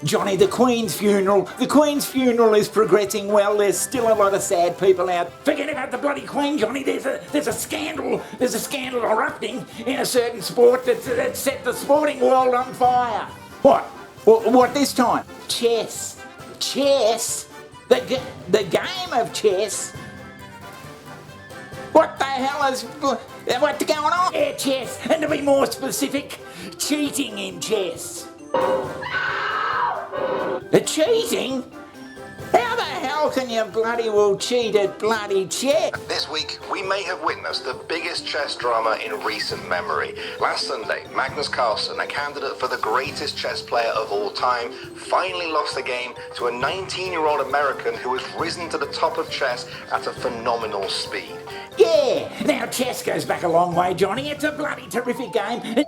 Johnny, the Queen's funeral. The Queen's funeral is progressing well. There's still a lot of sad people out. Forget about the bloody Queen, Johnny. There's a scandal. There's a scandal erupting in a certain sport that's set the sporting world on fire. What? What this time? Chess. Chess? The game of chess? What the hell is... what's going on? Yeah, chess. And to be more specific, cheating in chess. Cheating? How the hell can you bloody well cheat at bloody chess? This week, we may have witnessed the biggest chess drama in recent memory. Last Sunday, Magnus Carlsen, a candidate for the greatest chess player of all time, finally lost the game to a 19-year-old American who has risen to the top of chess at a phenomenal speed. Yeah, now chess goes back a long way, Johnny. It's a bloody terrific game.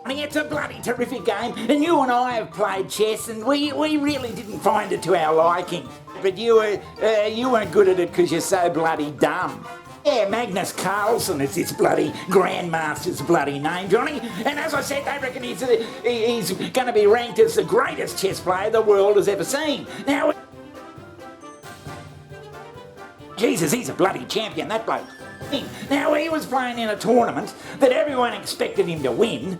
It's a bloody terrific game, and you and I have played chess, and we really didn't find it to our liking. But you weren't good at it because you're so bloody dumb. Yeah, Magnus Carlsen is this bloody Grandmaster's bloody name, Johnny. And as I said, they reckon he's going to be ranked as the greatest chess player the world has ever seen. Now, Jesus, he's a bloody champion, that bloke. Now, he was playing in a tournament that everyone expected him to win.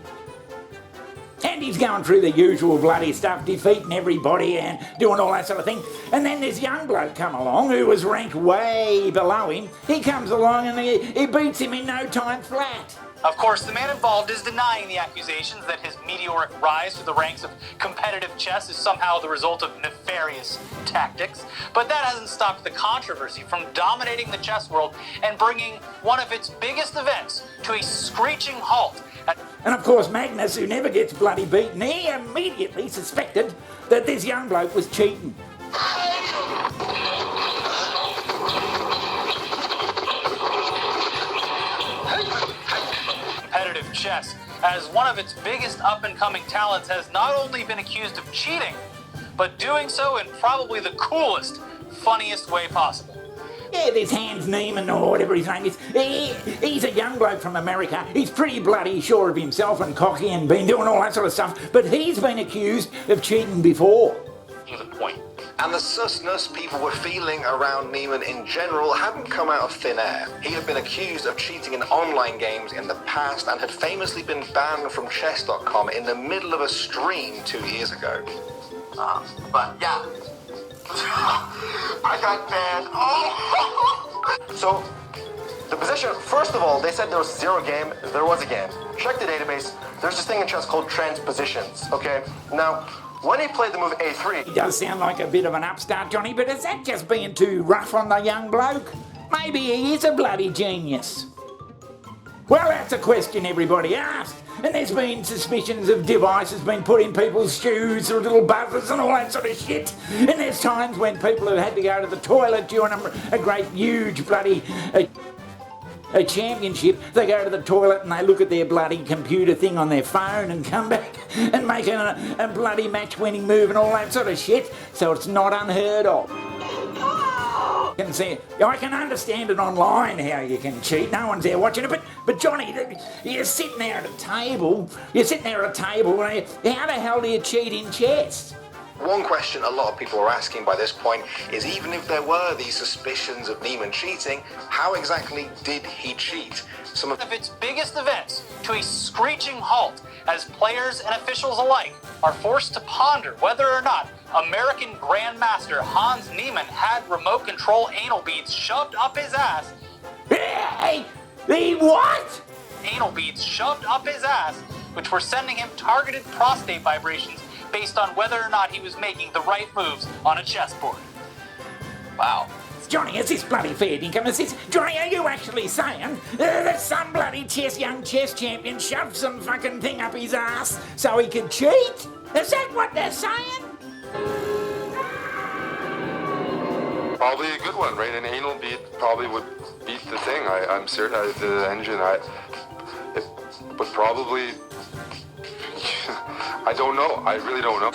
And he's going through the usual bloody stuff, defeating everybody and doing all that sort of thing. And then this young bloke come along who was ranked way below him. He comes along and he beats him in no time flat. Of course, the man involved is denying the accusations that his meteoric rise to the ranks of competitive chess is somehow the result of nefarious tactics. But that hasn't stopped the controversy from dominating the chess world and bringing one of its biggest events to a screeching halt. And of course, Magnus, who never gets bloody beaten, he immediately suspected that this young bloke was cheating. Competitive chess, as one of its biggest up-and-coming talents, has not only been accused of cheating, but doing so in probably the coolest, funniest way possible. Yeah, this Hans Niemann, or whatever his name is, he's a young bloke from America. He's pretty bloody sure of himself and cocky and been doing all that sort of stuff, but he's been accused of cheating before. The point. And the susness people were feeling around Niemann in general hadn't come out of thin air. He had been accused of cheating in online games in the past and had famously been banned from chess.com in the middle of a stream 2 years ago. But yeah. I got banned. Oh! So, the position, first of all, they said there was zero game. There was a game. Check the database. There's this thing in chess called transpositions, okay? Now, when he played the move A3... He does sound like a bit of an upstart, Johnny, but is that just being too rough on the young bloke? Maybe he is a bloody genius. Well, that's a question everybody asked. And there's been suspicions of devices being put in people's shoes or little buzzers and all that sort of shit. And there's times when people have had to go to the toilet during a great, huge bloody a championship. They go to the toilet and they look at their bloody computer thing on their phone and come back and make a bloody match-winning move and all that sort of shit. So it's not unheard of. I can understand it online how you can cheat. No one's there watching it. But Johnny, you're sitting there at a table. How the hell do you cheat in chess? One question a lot of people are asking by this point is, even if there were these suspicions of Niemann cheating, how exactly did he cheat? Some of its biggest events to a screeching halt as players and officials alike are forced to ponder whether or not American Grandmaster Hans Niemann had remote control anal beads shoved up his ass. Hey, what? Anal beads shoved up his ass, which were sending him targeted prostate vibrations based on whether or not he was making the right moves on a chessboard. Wow. Johnny, is this bloody fair dinkum? Johnny, are you actually saying that some bloody young chess champion shoved some fucking thing up his ass so he could cheat? Is that what they're saying? Probably a good one, right? An anal bead probably would beat the thing. I'm certain the engine. It would probably. I don't know. I really don't know.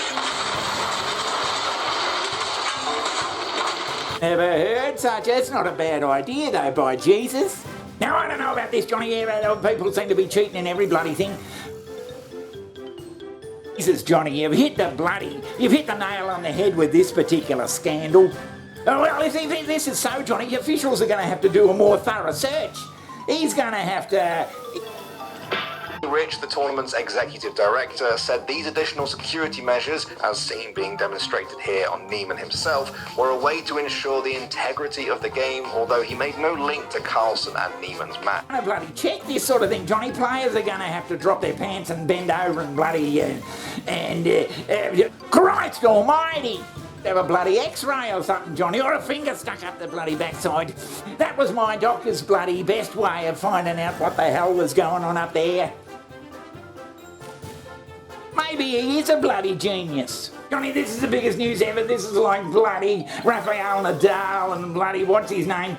Never heard such. It's not a bad idea, though, by Jesus. Now, I don't know about this, Johnny. People seem to be cheating in every bloody thing. Jesus, Johnny, you've hit the nail on the head with this particular scandal. Oh, well, if this is so, Johnny, officials are going to have to do a more thorough search. He's going to have to... Rich, the tournament's executive director, said these additional security measures, as seen being demonstrated here on Neiman himself, were a way to ensure the integrity of the game, although he made no link to Carlsen and Neiman's match. Bloody check this sort of thing, Johnny. Players are going to have to drop their pants and bend over and bloody... Christ almighty! Have a bloody x-ray or something, Johnny, or a finger stuck up the bloody backside. That was my doctor's bloody best way of finding out what the hell was going on up there. Maybe he is a bloody genius. Johnny, this is the biggest news ever. This is like bloody Rafael Nadal and bloody what's his name.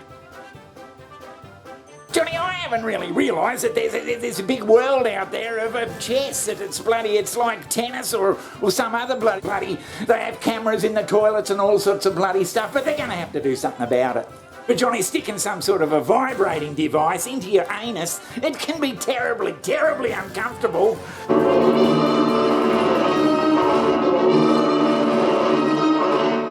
Johnny, I haven't really realised that there's a big world out there of chess, that it's like tennis or some other bloody... They have cameras in the toilets and all sorts of bloody stuff, but they're going to have to do something about it. But Johnny, sticking some sort of a vibrating device into your anus, it can be terribly, terribly uncomfortable.